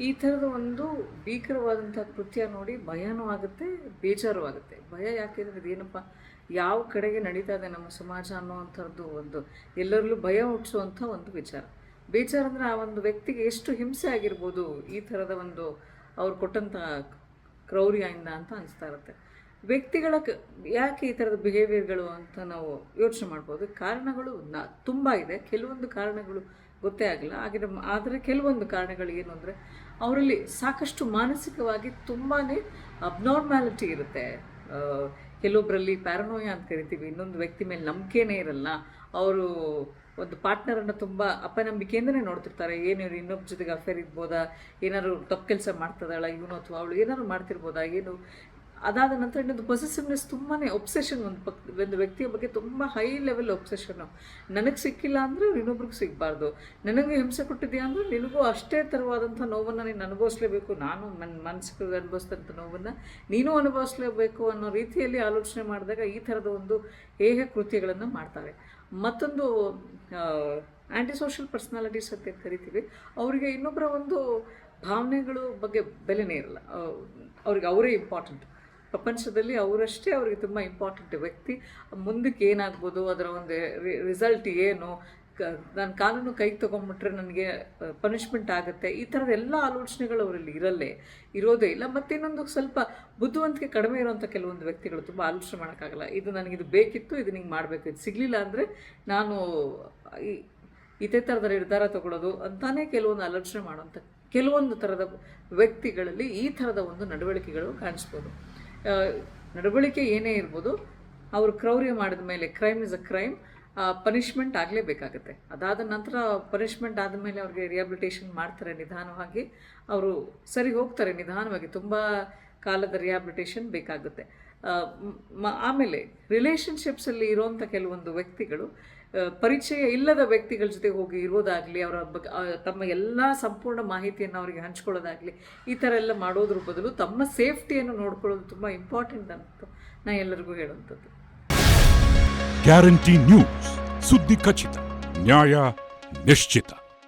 ಈ ಥರದ ಒಂದು ಭೀಕರವಾದಂಥ ಕೃತ್ಯ ನೋಡಿ ಭಯನೂ ಆಗುತ್ತೆ, ಬೇಜಾರು ಆಗುತ್ತೆ. ಭಯ ಯಾಕೆಂದರೆ ಇದೇನಪ್ಪ, ಯಾವ ಕಡೆಗೆ ನಡೀತಾ ಇದೆ ನಮ್ಮ ಸಮಾಜ ಅನ್ನೋವಂಥದ್ದು ಒಂದು ಎಲ್ಲರಲ್ಲೂ ಭಯ ಹುಟ್ಟಿಸುವಂಥ ಒಂದು ವಿಚಾರ. ಬೇಜಾರು ಅಂದರೆ ಆ ಒಂದು ವ್ಯಕ್ತಿಗೆ ಎಷ್ಟು ಹಿಂಸೆ ಆಗಿರ್ಬೋದು ಈ ಥರದ ಒಂದು ಅವ್ರು ಕೊಟ್ಟಂಥ ಕ್ರೌರ್ಯದಿಂದ ಅಂತ ಅನಿಸ್ತಾ ಇರುತ್ತೆ. ವ್ಯಕ್ತಿಗಳ ಯಾಕೆ ಈ ಥರದ ಬಿಹೇವಿಯರ್ಗಳು ಅಂತ ನಾವು ಯೋಚನೆ ಮಾಡ್ಬೋದು. ಕಾರಣಗಳು ತುಂಬ ಇದೆ. ಕೆಲವೊಂದು ಕಾರಣಗಳು ಗೊತ್ತೇ ಆಗಿಲ್ಲ ಆದರೆ ಕೆಲವೊಂದು ಕಾರಣಗಳು ಏನು ಅಂದರೆ ಅವರಲ್ಲಿ ಸಾಕಷ್ಟು ಮಾನಸಿಕವಾಗಿ ತುಂಬಾ ಅಬ್ನಾರ್ಮ್ಯಾಲಿಟಿ ಇರುತ್ತೆ. ಕೆಲವೊಬ್ಬರಲ್ಲಿ ಪ್ಯಾರನೋಯ ಅಂತ ಕರಿತೀವಿ. ಇನ್ನೊಂದು ವ್ಯಕ್ತಿ ಮೇಲೆ ನಂಬಿಕೆನೇ ಇರಲ್ಲ. ಅವರು ಒಂದು ಪಾರ್ಟ್ನರನ್ನು ತುಂಬ ಅಪನಂಬಿಕೆಯಿಂದನೇ ನೋಡ್ತಿರ್ತಾರೆ. ಏನು ಇನ್ನೊಬ್ಬ ಜೊತೆಗೆ ಅಫೇರ್ ಇರ್ಬೋದಾ, ಏನಾದ್ರು ತಪ್ಪು ಕೆಲಸ ಮಾಡ್ತದಾಳ ಇವನು ಅಥವಾ ಅವಳು, ಏನಾದ್ರು ಮಾಡ್ತಿರ್ಬೋದಾ ಏನು. ಅದಾದ ನಂತರ ಇನ್ನೊಂದು ಪೊಸೆಸಿವ್ನೆಸ್, ತುಂಬಾ ಒಬ್ಸೆಷನ್, ಒಂದು ವ್ಯಕ್ತಿಯ ಬಗ್ಗೆ ತುಂಬ ಹೈ ಲೆವೆಲ್ ಒಬ್ಸೆಷನ್ನು. ನನಗೆ ಸಿಕ್ಕಿಲ್ಲ ಅಂದರೆ ಇನ್ನೊಬ್ರಿಗೆ ಸಿಗಬಾರ್ದು, ನನಗೆ ಹಿಂಸೆ ಕೊಟ್ಟಿದೆಯಾ ಅಂದರೆ ನಿನಗೂ ಅಷ್ಟೇ ಥರವಾದಂಥ ನೋವನ್ನು ನೀನು ಅನುಭವಿಸ್ಲೇಬೇಕು, ನಾನು ಮನಸ್ಸಿಗೆ ಅನುಭವಿಸಿದಂಥ ನೋವನ್ನು ನೀನು ಅನುಭವಿಸ್ಲೇಬೇಕು ಅನ್ನೋ ರೀತಿಯಲ್ಲಿ ಆಲೋಚನೆ ಮಾಡಿದಾಗ ಈ ಥರದ ಒಂದು ಹೇಹ ಕೃತ್ಯಗಳನ್ನು ಮಾಡ್ತಾರೆ. ಮತ್ತೊಂದು ಆ್ಯಂಟಿ ಸೋಷಿಯಲ್ ಪರ್ಸ್ನಾಲಿಟೀಸ್ ಅಂತ ಕರಿತೀವಿ. ಅವರಿಗೆ ಇನ್ನೊಬ್ಬರ ಒಂದು ಭಾವನೆಗಳು ಬಗ್ಗೆ ಬೆಲೆನೇ ಇರಲ್ಲ. ಅವ್ರಿಗೆ ಅವರೇ ಇಂಪಾರ್ಟೆಂಟ್. ಪ್ರಪಂಚದಲ್ಲಿ ಅವರಷ್ಟೇ ಅವರಿಗೆ ತುಂಬ ಇಂಪಾರ್ಟೆಂಟ್ ವ್ಯಕ್ತಿ. ಮುಂದಕ್ಕೆ ಏನಾಗ್ಬೋದು, ಅದರ ಒಂದು ರಿಸಲ್ಟ್ ಏನು, ನಾನು ಕಾನೂನು ಕೈಗೆ ತೊಗೊಂಡ್ಬಿಟ್ರೆ ನನಗೆ ಪನಿಷ್ಮೆಂಟ್ ಆಗುತ್ತೆ, ಈ ಥರದ ಎಲ್ಲ ಆಲೋಚನೆಗಳು ಅವರಲ್ಲಿ ಇರೋದೇ ಇಲ್ಲ. ಮತ್ತಿನ್ನೊಂದು ಸ್ವಲ್ಪ ಬುದ್ಧಿವಂತಿಕೆ ಕಡಿಮೆ ಇರೋವಂಥ ಕೆಲವೊಂದು ವ್ಯಕ್ತಿಗಳು ತುಂಬ ಆಲೋಚನೆ ಮಾಡೋಕ್ಕಾಗಲ್ಲ. ನನಗಿದು ಬೇಕಿತ್ತು, ಇದು ನಿಂಗೆ ಮಾಡಬೇಕು, ಇದು ಸಿಗಲಿಲ್ಲ ಅಂದರೆ ನಾನು ಇದೇ ಥರದ ನಿರ್ಧಾರ ತಗೊಳ್ಳೋದು ಅಂತಾನೇ ಕೆಲವೊಂದು ಆಲೋಚನೆ ಮಾಡೋಂಥ ಕೆಲವೊಂದು ಥರದ ವ್ಯಕ್ತಿಗಳಲ್ಲಿ ಈ ಥರದ ಒಂದು ನಡವಳಿಕೆಗಳು ಕಾಣಿಸ್ಬೋದು. ನಡವಳಿಕೆ ಏನೇ ಇರ್ಬೋದು, ಅವರು ಕ್ರೌರ್ಯ ಮಾಡಿದ ಮೇಲೆ crime is a crime, punishment ಆಗಲೇಬೇಕಾಗುತ್ತೆ. ಅದಾದ ನಂತರ ಪನಿಷ್ಮೆಂಟ್ ಆದಮೇಲೆ ಅವ್ರಿಗೆ ರಿಹ್ಯಾಬಿಲಿಟೇಷನ್ ಮಾಡ್ತಾರೆ. ನಿಧಾನವಾಗಿ ಅವರು ಸರಿ ಹೋಗ್ತಾರೆ. ನಿಧಾನವಾಗಿ ತುಂಬ ಕಾಲದ ರಿಹ್ಯಾಬಿಲಿಟೇಷನ್ ಬೇಕಾಗುತ್ತೆ. ಆಮೇಲೆ ರಿಲೇಷನ್ಶಿಪ್ಸಲ್ಲಿ ಇರೋವಂಥ ಕೆಲವೊಂದು ವ್ಯಕ್ತಿಗಳು ಪರಿಚಯ ಇಲ್ಲದ ವ್ಯಕ್ತಿಗಳ ಜೊತೆ ಹೋಗಿ ಇರೋದಾಗಲಿ, ಅವರ ತಮ್ಮ ಎಲ್ಲ ಸಂಪೂರ್ಣ ಮಾಹಿತಿಯನ್ನು ಅವರಿಗೆ ಹಂಚ್ಕೊಳ್ಳೋದಾಗಲಿ, ಈ ಥರ ಎಲ್ಲ ಮಾಡೋದ್ರ ಬದಲು ತಮ್ಮ ಸೇಫ್ಟಿಯನ್ನು ನೋಡ್ಕೊಳ್ಳೋದು ತುಂಬ ಇಂಪಾರ್ಟೆಂಟ್ ಅಂತ ನಾನು ಎಲ್ಲರಿಗೂ ಹೇಳುವಂಥದ್ದು. ಗ್ಯಾರಂಟಿ ನ್ಯೂಸ್, ಸುದ್ದಿ ಖಚಿತ, ನ್ಯಾಯ ನಿಶ್ಚಿತ.